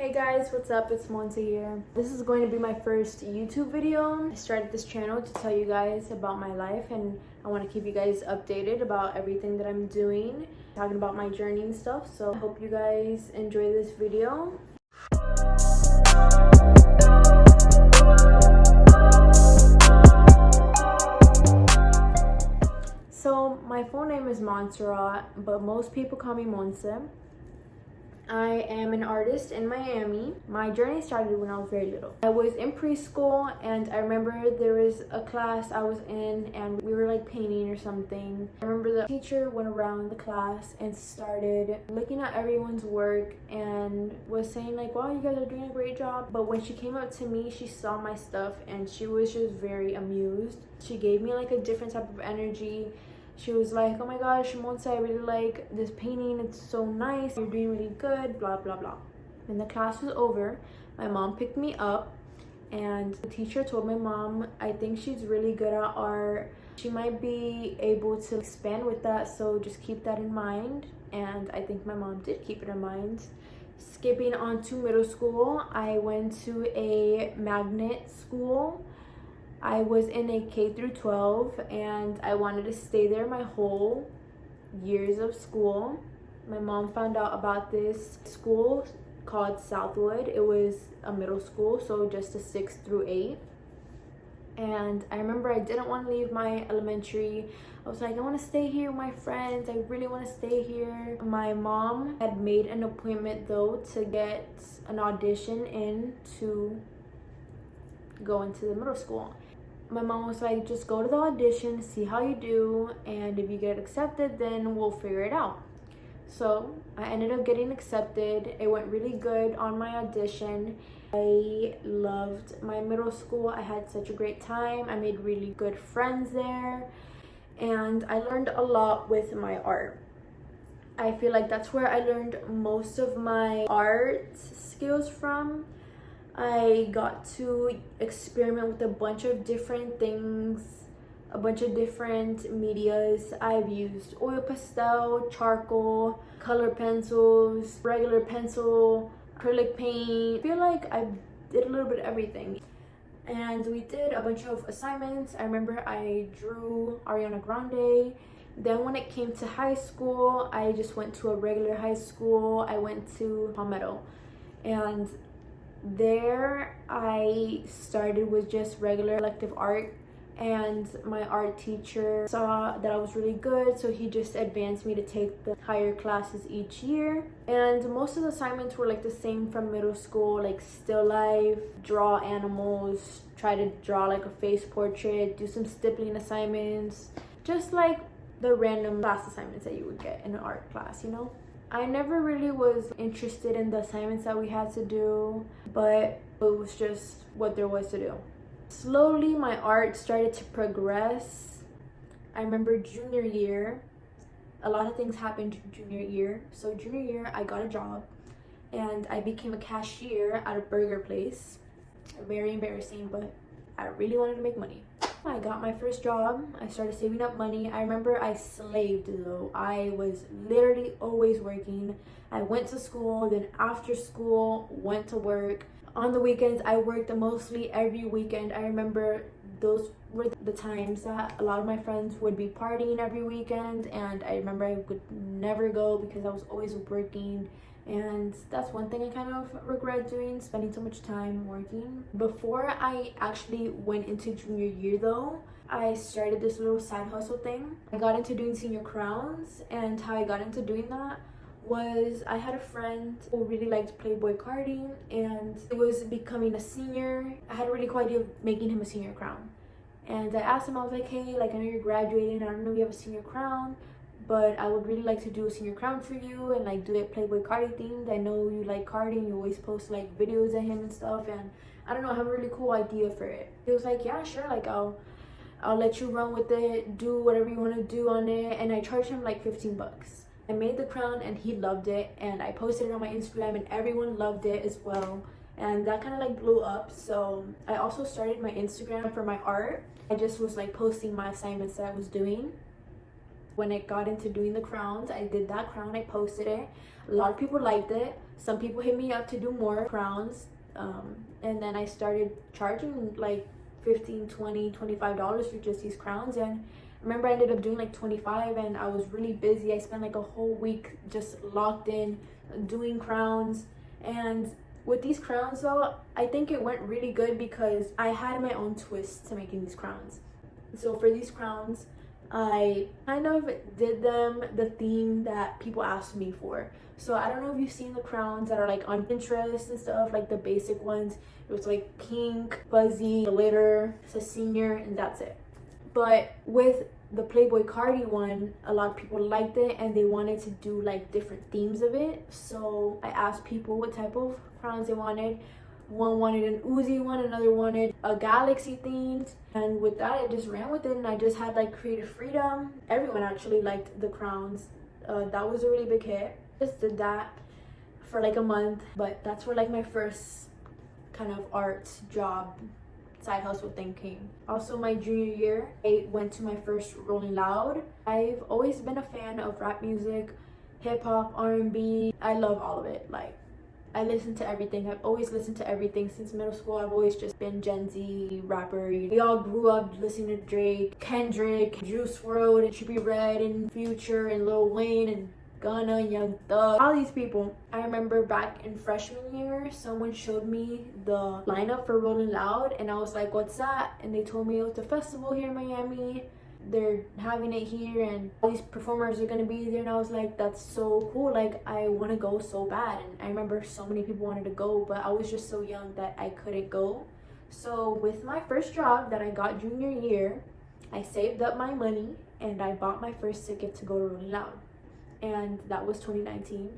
Hey guys, what's up? It's Monte here. This is going to be my first YouTube video. I started this channel to tell you guys about my life, and I want to keep you guys updated about everything that I'm doing, talking about my journey and stuff. So I hope you guys enjoy this video. So my full name is Montserrat, but most people call me Monse. I am an artist in Miami. My journey started when I was very little. I was in preschool, and I remember there was a class I was in and we were like painting or something. I remember the teacher went around the class and started looking at everyone's work and was saying like, wow, you guys are doing a great job. But when she came up to me, she saw my stuff and she was just very amused. She gave me like a different type of energy. She was like, oh my gosh, Monse, I really like this painting. It's so nice. You're doing really good, blah, blah, blah. When the class was over, my mom picked me up and the teacher told my mom, I think she's really good at art. She might be able to expand with that, so just keep that in mind. And I think my mom did keep it in mind. Skipping on to middle school, I went to a magnet school. I was in a K through 12 and I wanted to stay there my whole years of school. My mom found out about this school called Southwood. It was a middle school, so just a 6 through 8. And I remember I didn't want to leave my elementary. I was like, I want to stay here with my friends. I really want to stay here. My mom had made an appointment though to get an audition in to go into the middle school. My mom was like, just go to the audition, see how you do, and if you get accepted, then we'll figure it out. So I ended up getting accepted. It went really good on my audition. I loved my middle school. I had such a great time. I made really good friends there, and I learned a lot with my art. I feel like that's where I learned most of my art skills from. I got to experiment with a bunch of different things, a bunch of different medias. I've used oil pastel, charcoal, color pencils, regular pencil, acrylic paint. I feel like I did a little bit of everything. And we did a bunch of assignments. I remember I drew Ariana Grande. Then when it came to high school, I just went to a regular high school. I went to Palmetto. And there I started with just regular elective art, and my art teacher saw that I was really good, so he just advanced me to take the higher classes each year. And most of the assignments were like the same from middle school, like still life, draw animals, try to draw like a face portrait, do some stippling assignments, just like the random class assignments that you would get in an art class, you know. I never really was interested in the assignments that we had to do, but it was just what there was to do. Slowly, my art started to progress. I remember junior year, a lot of things happened junior year. So junior year, I got a job and I became a cashier at a burger place. Very embarrassing, but I really wanted to make money. I got my first job. I started saving up money. I remember I slaved though. I was literally always working. I went to school, then after school, went to work. On the weekends, I worked mostly every weekend. I remember those were the times that a lot of my friends would be partying every weekend, and I remember I would never go because I was always working. And that's one thing I kind of regret doing, spending so much time working. Before I actually went into junior year though, I started this little side hustle thing. I got into doing senior crowns, and how I got into doing that was I had a friend who really liked Playboy carding, and it was becoming a senior. I had a really cool idea of making him a senior crown. And I asked him, I was like, hey, like I know you're graduating, I don't know if you have a senior crown, but I would really like to do a senior crown for you and like do it Playboy carding themed. I know you like carding, you always post like videos of him and stuff, and I don't know, I have a really cool idea for it. He was like, yeah, sure, like I'll let you run with it, do whatever you want to do on it. And I charged him like 15 bucks. I made the crown and he loved it, and I posted it on my Instagram and everyone loved it as well, and that kind of like blew up. So I also started my Instagram for my art. I just was like posting my assignments that I was doing. When I got into doing the crowns, I did that crown, I posted it. A lot of people liked it. Some people hit me up to do more crowns. And then I started charging like $15, $20, $25 for just these crowns. And I remember I ended up doing like 25, and I was really busy. I spent like a whole week just locked in doing crowns. And with these crowns though, I think it went really good because I had my own twist to making these crowns. So for these crowns, I kind of did them the theme that people asked me for. So I don't know if you've seen the crowns that are like on Pinterest and stuff, like the basic ones. It was like pink, fuzzy, glitter, it's a senior, and that's it. But with the Playboy Cardi one, a lot of people liked it and they wanted to do like different themes of it. So I asked people what type of crowns they wanted. One wanted an Uzi one, another wanted a galaxy themed, and with that I just ran with it, and I just had like creative freedom. Everyone actually liked the crowns. That was a really big hit. Just did that for like a month, but that's where like my first kind of art job side hustle thing came. Also my junior year, I went to my first Rolling Loud. I've always been a fan of rap music, hip-hop, R&B. I love all of it. Like, I listen to everything. I've always listened to everything since middle school. I've always just been Gen Z rapper. We all grew up listening to Drake, Kendrick, Juice WRLD, and Trippie Redd, and Future, and Lil Wayne, and Gunna, and Young Thug. All these people. I remember back in freshman year, someone showed me the lineup for Rolling Loud, and I was like, what's that? And they told me it was a festival here in Miami. They're having it here and all these performers are gonna be there, and I was like, that's so cool. Like, I want to go so bad. And I remember so many people wanted to go, but I was just so young that I couldn't go. So with my first job that I got junior year, I saved up my money and I bought my first ticket to go to Rolling Loud, and that was 2019.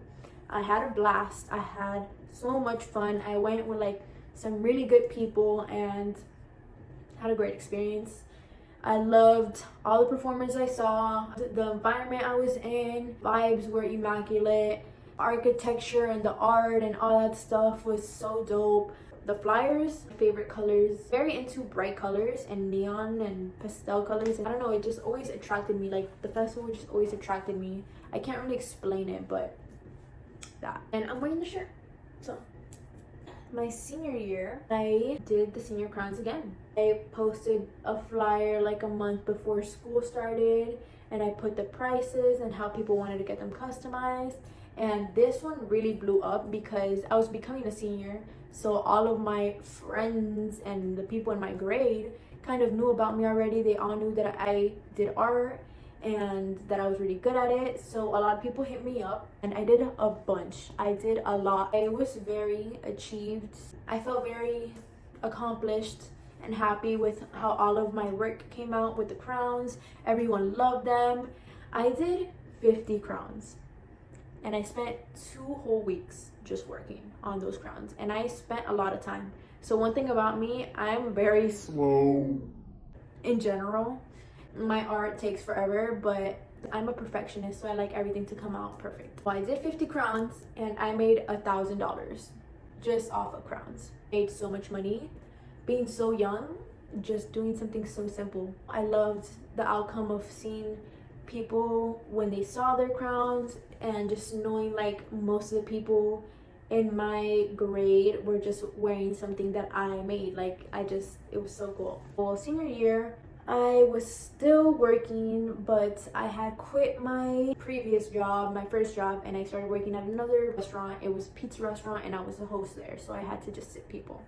I had a blast. I had so much fun. I went with like some really good people and had a great experience. I loved all the performers I saw. The environment I was in, vibes were immaculate. Architecture and the art and all that stuff was so dope. The flyers, favorite colors, very into bright colors and neon and pastel colors. I don't know, it just always attracted me. Like, the festival just always attracted me. I can't really explain it, but that. And I'm wearing the shirt. So my senior year, I did the senior crowns again. I posted a flyer like a month before school started, and I put the prices and how people wanted to get them customized. And this one really blew up because I was becoming a senior, so all of my friends and the people in my grade kind of knew about me already. They all knew that I did art and that I was really good at it. So a lot of people hit me up, and I did a bunch. I did a lot. I was very achieved. I felt very accomplished and happy with how all of my work came out with the crowns. Everyone loved them. I did 50 crowns, and I spent 2 whole weeks just working on those crowns, and I spent a lot of time. So one thing about me, I'm very slow in general. My art takes forever, but I'm a perfectionist, so I like everything to come out perfect. Well, I did 50 crowns and I made $1,000 just off of crowns. Made so much money being so young, just doing something so simple. I loved the outcome of seeing people when they saw their crowns, and just knowing like most of the people in my grade were just wearing something that I made. Like, it was so cool. Well, senior year, I was still working, but I had quit my previous job, my first job, and I started working at another restaurant. It was a pizza restaurant, and I was a host there, so I had to just sit people.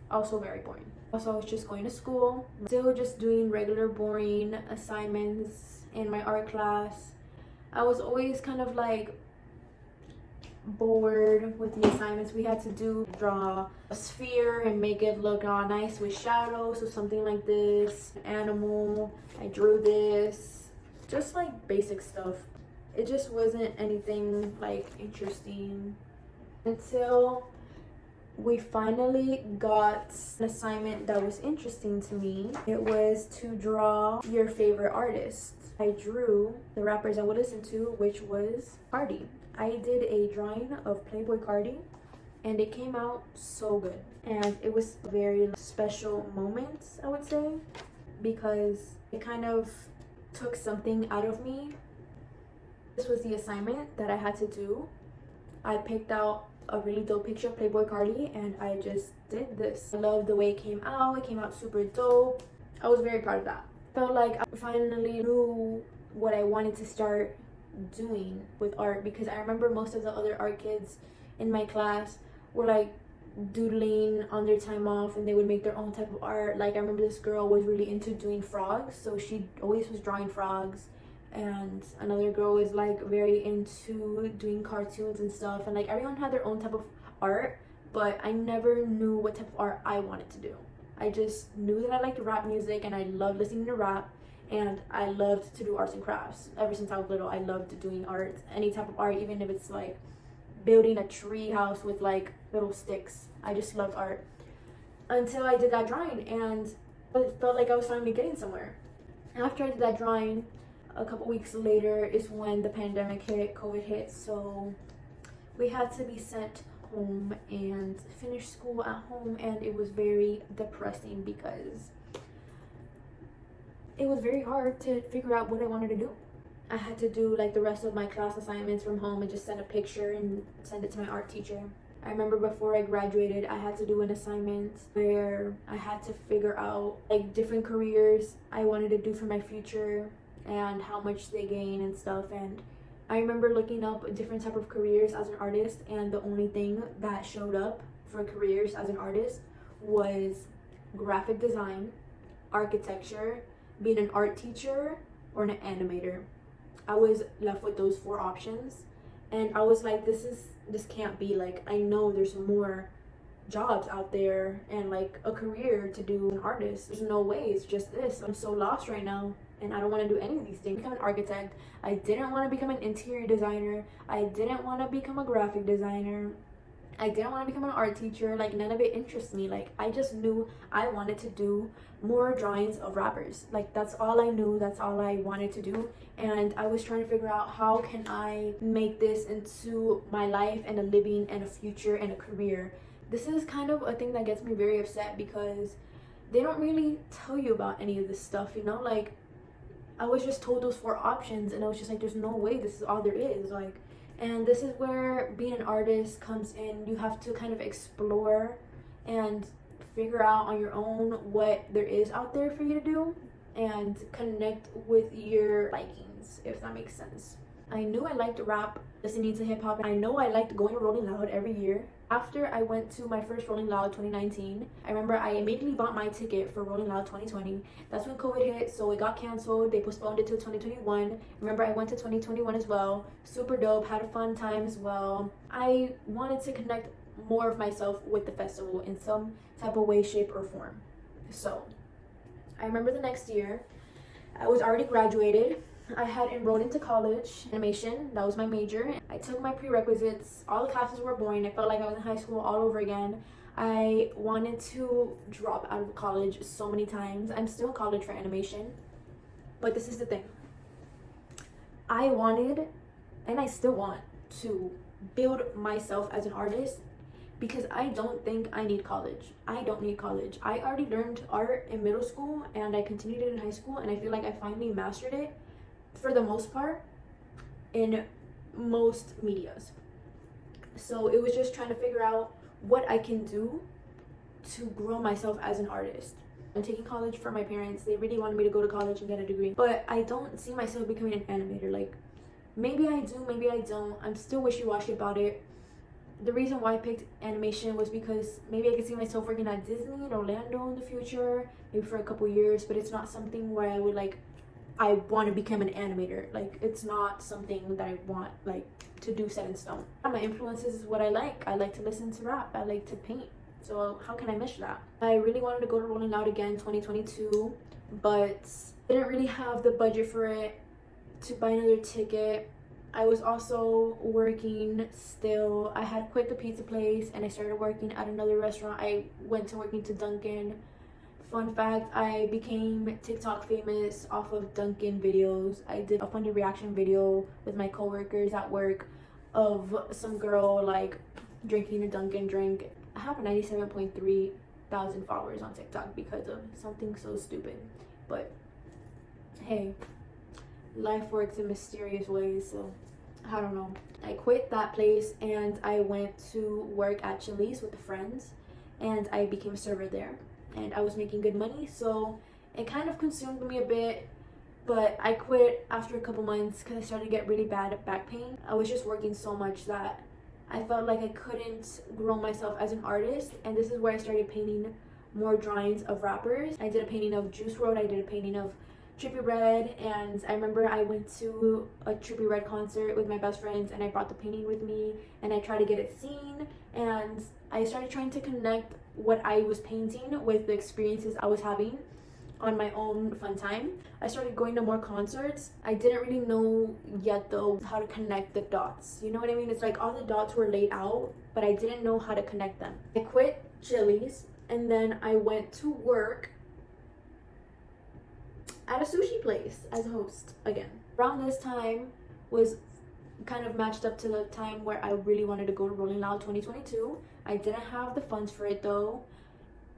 Also very boring. Also, I was just going to school, still just doing regular boring assignments in my art class. I was always kind of like bored with the assignments we had to do. Draw a sphere and make it look all nice with shadows or something like this. An animal. I drew this. Just like basic stuff. It just wasn't anything like interesting until we finally got an assignment that was interesting to me. It was to draw your favorite artist. I drew the rappers I would listen to, which was Cardi. I did a drawing of Playboy Cardi, and it came out so good. And it was a very special moment, I would say, because it kind of took something out of me This was the assignment that I had to do. I picked out a really dope picture of Playboy Cardi and I just did this. I love the way it came out. It came out super dope. I was very proud of that. Felt like I finally knew what I wanted to start doing with art, because I remember most of the other art kids in my class were like doodling on their time off and they would make their own type of art. Like I remember this girl was really into doing frogs, so she always was drawing frogs, and another girl was like very into doing cartoons and stuff, and like everyone had their own type of art, but I never knew what type of art I wanted to do. I just knew that I liked rap music and I loved listening to rap, and I loved to do arts and crafts. Ever since I was little, I loved doing art, any type of art, even if it's like building a tree house with like little sticks. I just loved art until I did that drawing, and it felt like I was finally getting somewhere. After I did that drawing, a couple weeks later is when the pandemic hit, COVID hit, so we had to be sent home and finish school at home, and it was very depressing because it was very hard to figure out what I wanted to do. I had to do like the rest of my class assignments from home and just send a picture and send it to my art teacher. I remember before I graduated, I had to do an assignment where I had to figure out like different careers I wanted to do for my future and how much they gain and stuff. And I remember looking up different type of careers as an artist, and the only thing that showed up for careers as an artist was graphic design, architecture, being an art teacher, or an animator. I was left with those 4 options, and I was like, this can't be, like, I know there's more jobs out there and like a career to do an artist. There's no way, it's just this. I'm so lost right now and I don't want to do any of these things. Become an architect. I didn't want to become an interior designer. I didn't want to become a graphic designer. I didn't want to become an art teacher. Like, none of it interests me. Like, I just knew I wanted to do more drawings of rappers. Like, that's all I knew. That's all I wanted to do. And I was trying to figure out, how can I make this into my life and a living and a future and a career. This is kind of a thing that gets me very upset, because they don't really tell you about any of this stuff, you know? Like, I was just told those 4 options, and I was just like, there's no way this is all there is. Like, and this is where being an artist comes in. You have to kind of explore and figure out on your own what there is out there for you to do and connect with your likings, if that makes sense. I knew I liked rap, listening to hip hop, and I know I liked going to Rolling Loud every year. After I went to my first Rolling Loud 2019, I remember I immediately bought my ticket for Rolling Loud 2020. That's when COVID hit, so it got canceled. They postponed it to 2021. Remember, I went to 2021 as well. Super dope, had a fun time as well. I wanted to connect more of myself with the festival in some type of way, shape, or form. So I remember the next year, I was already graduated. I had enrolled into college, animation, that was my major. I took my prerequisites, all the classes were boring. I felt like I was in high school all over again. I wanted to drop out of college so many times. I'm still in college for animation, but this is the thing. I wanted, and I still want, to build myself as an artist, because I don't think I need college. I don't need college. I already learned art in middle school and I continued it in high school, and I feel like I finally mastered it for the most part in most medias. So it was just trying to figure out what I can do to grow myself as an artist. I'm taking college for my parents. They really wanted me to go to college and get a degree, but I don't see myself becoming an animator. Like, maybe I do, maybe I don't. I'm still wishy-washy about it. The reason why I picked animation was because maybe I could see myself working at Disney in Orlando in the future, maybe for a couple years, but it's not something where I would like, I want to become an animator. Like, it's not something that I want like to do set in stone. My influences is what I like. I like to listen to rap. I like to paint. So how can I miss that? I really wanted to go to Rolling Loud again 2022, but didn't really have the budget for it to buy another ticket. I was also working still. I had quit the pizza place and I started working at another restaurant. I went to working to Dunkin'. Fun fact, I became TikTok famous off of Dunkin' videos. I did a funny reaction video with my coworkers at work of some girl like drinking a Dunkin' drink. I have 97.3 thousand followers on TikTok because of something so stupid. But hey, life works in mysterious ways, so I don't know. I quit that place and I went to work at Chili's with friends, and I became a server there, and I was making good money, so it kind of consumed me a bit. But I quit after a couple months because I started to get really bad back pain. I was just working so much that I felt like I couldn't grow myself as an artist, and this is where I started painting more drawings of rappers. I did a painting of Juice WRLD, I did a painting of Trippie Redd, and I remember I went to a Trippie Redd concert with my best friends, and I brought the painting with me, and I tried to get it seen, and I started trying to connect what I was painting with the experiences I was having on my own fun time. I started going to more concerts. I didn't really know yet though how to connect the dots. You know what I mean? It's like all the dots were laid out, but I didn't know how to connect them. I quit Chili's and then I went to work at a sushi place as a host again. Around this time was kind of matched up to the time where I really wanted to go to Rolling Loud 2022. I didn't have the funds for it though,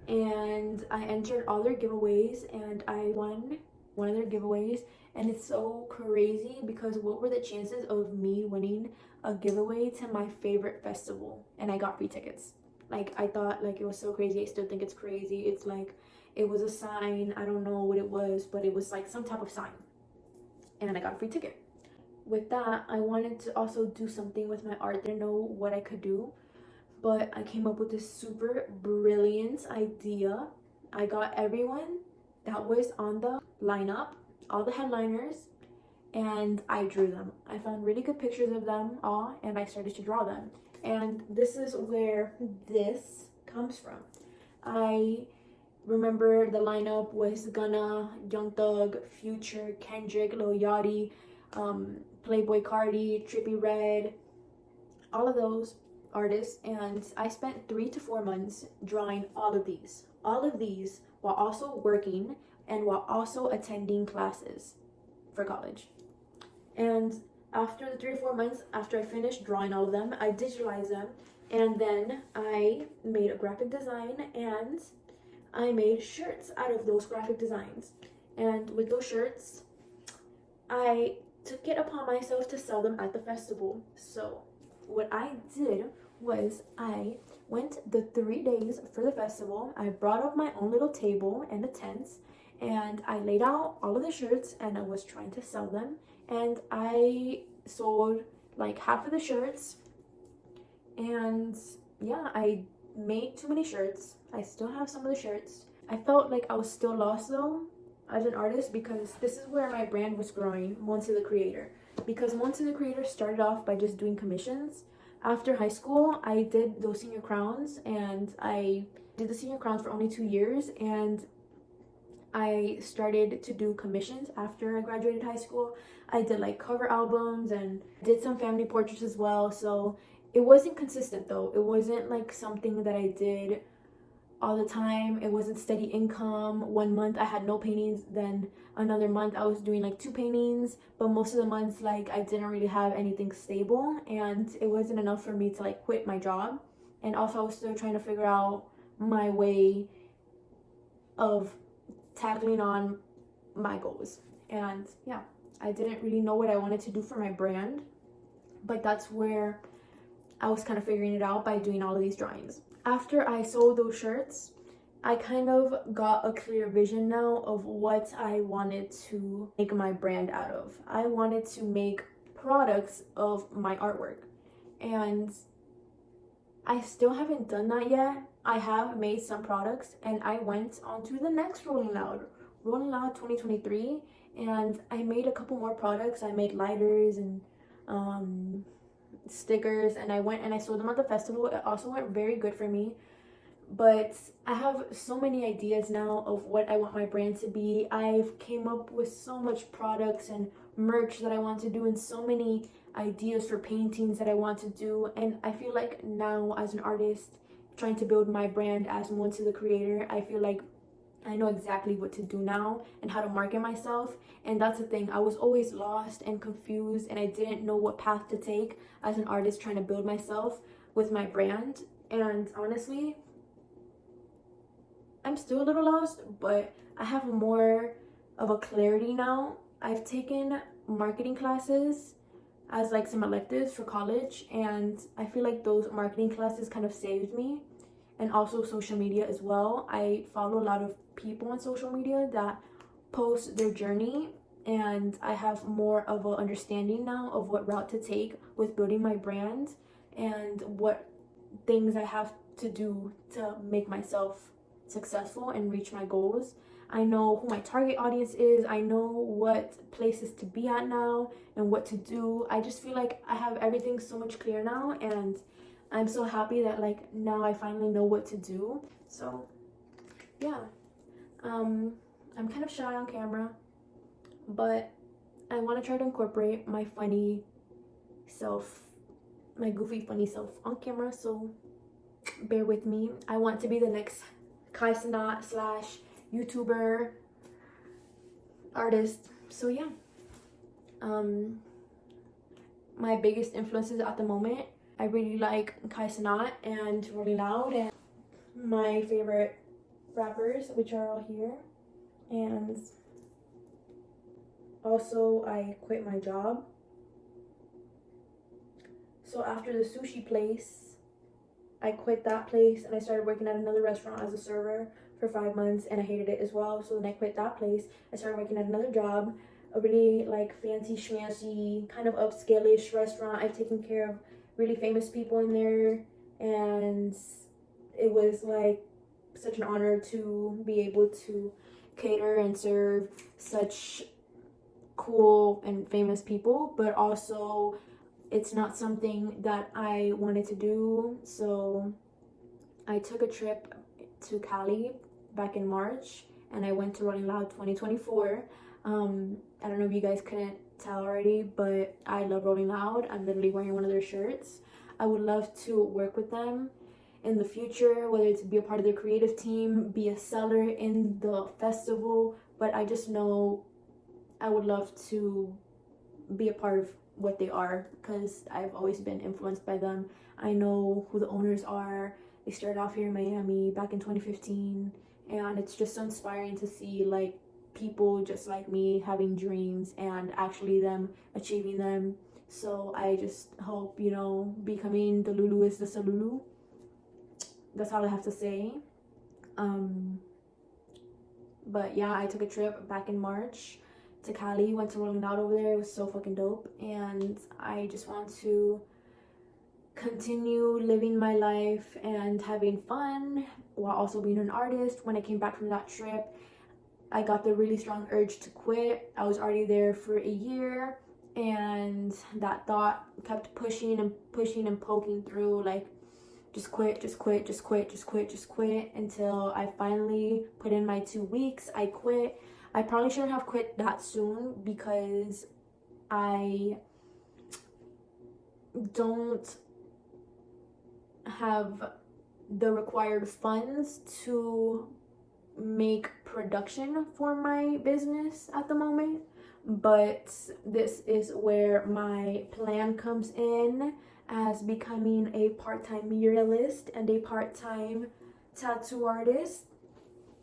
and I entered all their giveaways and I won one of their giveaways. And it's so crazy because what were the chances of me winning a giveaway to my favorite festival? And I got free tickets. Like, I thought like it was so crazy. I still think it's crazy. It's like it was a sign. I don't know what it was, but it was like some type of sign, and I got a free ticket. With that, I wanted to also do something with my art. Didn't know what I could do, but I came up with this super brilliant idea. I got everyone that was on the lineup, all the headliners, and I drew them. I found really good pictures of them all, and I started to draw them. And this is where this comes from. I remember the lineup was Gunna, Young Thug, Future, Kendrick, Lil Yachty, Playboy Cardi, Trippie Redd, all of those artists, and I spent 3 to 4 months drawing all of these while also working and while also attending classes for college. And after the 3 to 4 months after I finished drawing all of them, I digitalized them, and then I made a graphic design and I made shirts out of those graphic designs. And with those shirts, I took it upon myself to sell them at the festival. So what I did was I went the 3 days for the festival. I brought up my own little table and a tent, and I laid out all of the shirts and I was trying to sell them. And I sold like half of the shirts, and yeah, I made too many shirts. I still have some of the shirts. I felt like I was still lost though as an artist, because this is where my brand was growing, Monse the Creator. Because Monse the Creator started off by just doing commissions. After high school, I did those senior crowns, and I did the senior crowns for only 2 years, and I started to do commissions after I graduated high school. I did like cover albums and did some family portraits as well. So it wasn't consistent though. It wasn't like something that I did all the time. It wasn't steady income. 1 month I had no paintings, then another month I was doing like 2 paintings, but most of the months like I didn't really have anything stable, and it wasn't enough for me to like quit my job. And also I was still trying to figure out my way of tackling on my goals. And yeah, I didn't really know what I wanted to do for my brand, but that's where I was kind of figuring it out by doing all of these drawings. After I sold those shirts, I kind of got a clear vision now of what I wanted to make my brand out of. I wanted to make products of my artwork, and I still haven't done that yet. I have made some products, and I went on to the next Rolling Loud 2023, and I made a couple more products. I made lighters and stickers, and I went and I sold them at the festival. It also went very good for me. But I have so many ideas now of what I want my brand to be. I've came up with so much products and merch that I want to do, and so many ideas for paintings that I want to do. And I feel like now as an artist trying to build my brand as Monse the Creator, I feel like I know exactly what to do now and how to market myself. And that's the thing, I was always lost and confused, and I didn't know what path to take as an artist trying to build myself with my brand. And honestly, I'm still a little lost, but I have more of a clarity now. I've taken marketing classes as like some electives for college, and I feel like those marketing classes kind of saved me. And also social media as well. I follow a lot of people on social media that post their journey, and I have more of an understanding now of what route to take with building my brand and what things I have to do to make myself successful and reach my goals. I know who my target audience is. I know what places to be at now and what to do. I just feel like I have everything so much clear now, and I'm so happy that like now I finally know what to do. So yeah, I'm kind of shy on camera, but I want to try to incorporate my funny self, my goofy funny self on camera, so bear with me. I want to be the next Kai Cenat / YouTuber artist. So yeah, my biggest influences at the moment, I really like Kai Cenat and Rolling Loud, and my favorite rappers, which are all here. And also I quit my job. So after the sushi place, I quit that place and I started working at another restaurant as a server for 5 months, and I hated it as well. So then I quit that place. I started working at another job, a really like fancy schmancy kind of upscale-ish restaurant. I've taken care of really famous people in there, and it was like such an honor to be able to cater and serve such cool and famous people, but also it's not something that I wanted to do. So I took a trip to Cali back in March, and I went to Rolling Loud 2024. I don't know if you guys couldn't tell already, but I love Rolling Loud. I'm literally wearing one of their shirts. I would love to work with them in the future, whether it's be a part of their creative team, be a seller in the festival, but I just know I would love to be a part of what they are, because I've always been influenced by them. I know who the owners are. They started off here in Miami back in 2015, and it's just so inspiring to see like people just like me having dreams and actually them achieving them. So I just hope, you know, becoming the Lulu is the Salulu. That's all I have to say. But yeah, I took a trip back in March to Cali, went to Rolling Loud over there. It was so fucking dope, and I just want to continue living my life and having fun while also being an artist. When I came back from that trip, I got the really strong urge to quit. I was already there for a year, and that thought kept pushing and pushing and poking through, like just quit, just quit, just quit, just quit, just quit, until I finally put in my 2 weeks. I quit. I probably shouldn't have quit that soon, because I don't have the required funds to make production for my business at the moment. But this is where my plan comes in, as becoming a part-time muralist and a part-time tattoo artist.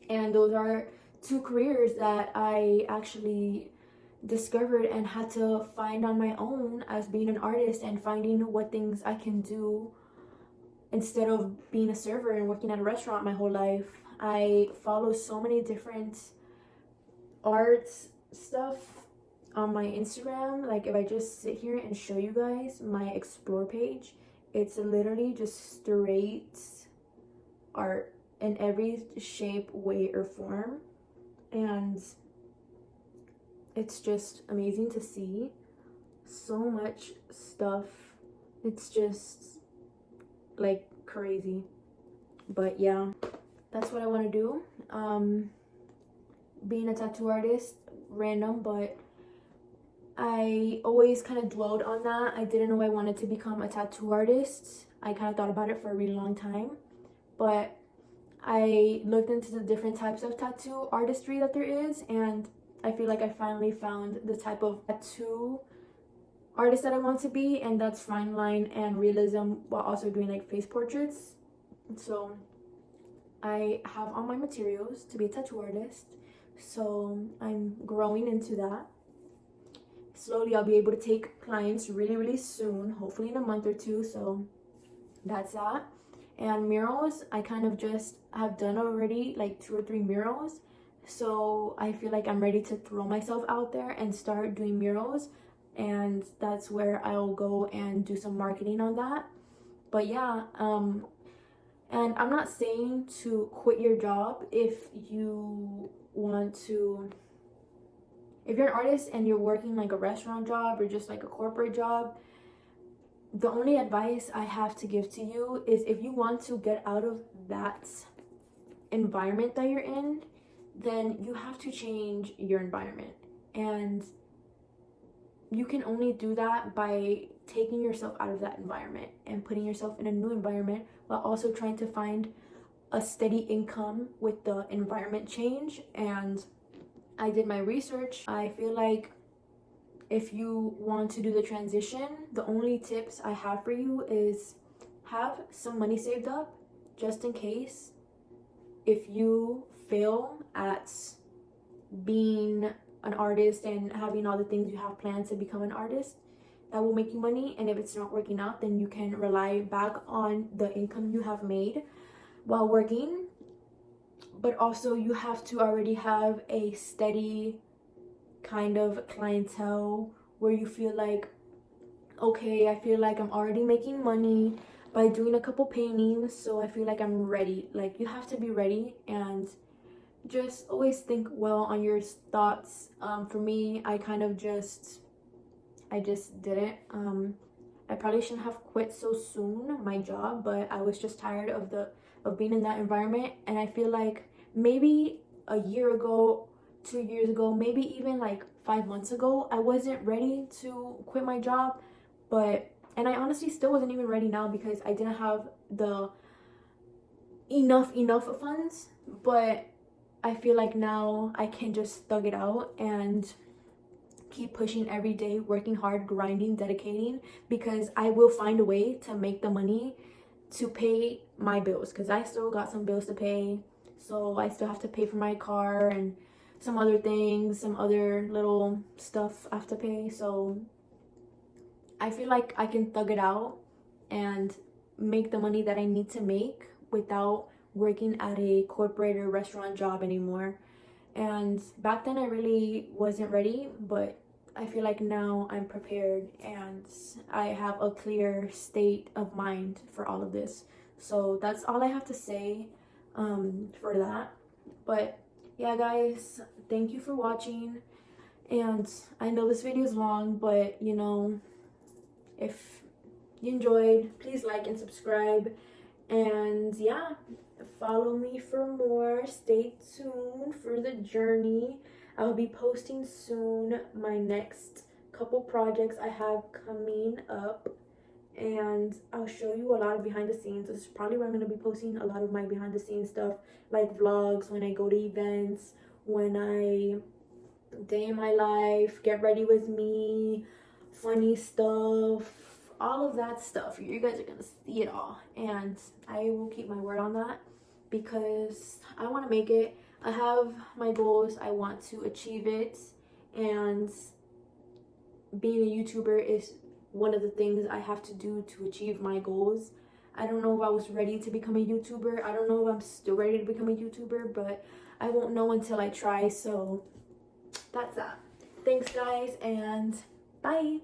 And those are 2 careers that I actually discovered and had to find on my own as being an artist, and finding what things I can do instead of being a server and working at a restaurant my whole life. I follow so many different arts stuff on my Instagram. Like if I just sit here and show you guys my explore page, it's literally just straight art in every shape, way, or form, and it's just amazing to see so much stuff. It's just like crazy. But yeah, that's what I want to do. Being a tattoo artist, random, but I always kind of dwelled on that. I didn't know I wanted to become a tattoo artist. I kind of thought about it for a really long time, but I looked into the different types of tattoo artistry that there is, and I feel like I finally found the type of tattoo artist that I want to be, and that's fine line and realism while also doing like face portraits. So I have all my materials to be a tattoo artist, so I'm growing into that. slowly I'll be able to take clients really soon, hopefully in a month or two. So that's that. And murals, I kind of just have done already like 2 or 3 murals, so I feel like I'm ready to throw myself out there and start doing murals, and that's where I'll go and do some marketing on that. But yeah, and I'm not saying to quit your job if you want to. If you're an artist and you're working like a restaurant job or just like a corporate job, the only advice I have to give to you is if you want to get out of that environment that you're in, then you have to change your environment. And you can only do that by taking yourself out of that environment and putting yourself in a new environment, while also trying to find a steady income with the environment change. And I did my research. I feel like if you want to do the transition, the only tips I have for you is have some money saved up just in case if you fail at being an artist and having all the things you have planned to become an artist that will make you money. And if it's not working out, then you can rely back on the income you have made while working. But also you have to already have a steady kind of clientele where you feel like, okay, I feel like I'm already making money by doing a couple paintings, so I feel like I'm ready. Like, you have to be ready, and just always think well on your thoughts. For me, I just did it. I probably shouldn't have quit so soon my job, but I was just tired of being in that environment. And I feel like maybe a year ago, 2 years ago, maybe even like 5 months ago, I wasn't ready to quit my job. And I honestly still wasn't even ready now, because I didn't have the enough funds. But I feel like now I can just thug it out and keep pushing every day, working hard, grinding, dedicating, because I will find a way to make the money to pay my bills, because I still got some bills to pay. So I still have to pay for my car and some other things, some other little stuff I have to pay. So I feel like I can thug it out and make the money that I need to make without working at a corporate or restaurant job anymore. And back then I really wasn't ready, but I feel like now I'm prepared and I have a clear state of mind for all of this. So that's all I have to say for that. But yeah, guys, thank you for watching. And I know this video is long, but you know, if you enjoyed, please like and subscribe. And yeah, follow me for more. Stay tuned for the journey. I'll be posting soon my next couple projects I have coming up, and I'll show you a lot of behind the scenes. This is probably where I'm going to be posting a lot of my behind the scenes stuff, like vlogs, when I go to events, when I day in my life, get ready with me, funny stuff, all of that stuff. You guys are going to see it all, and I will keep my word on that, because I want to make it. I have my goals. I want to achieve it, and being a YouTuber is one of the things I have to do to achieve my goals. I don't know if I was ready to become a YouTuber. I don't know if I'm still ready to become a YouTuber, but I won't know until I try. So that's that. Thanks, guys, and bye.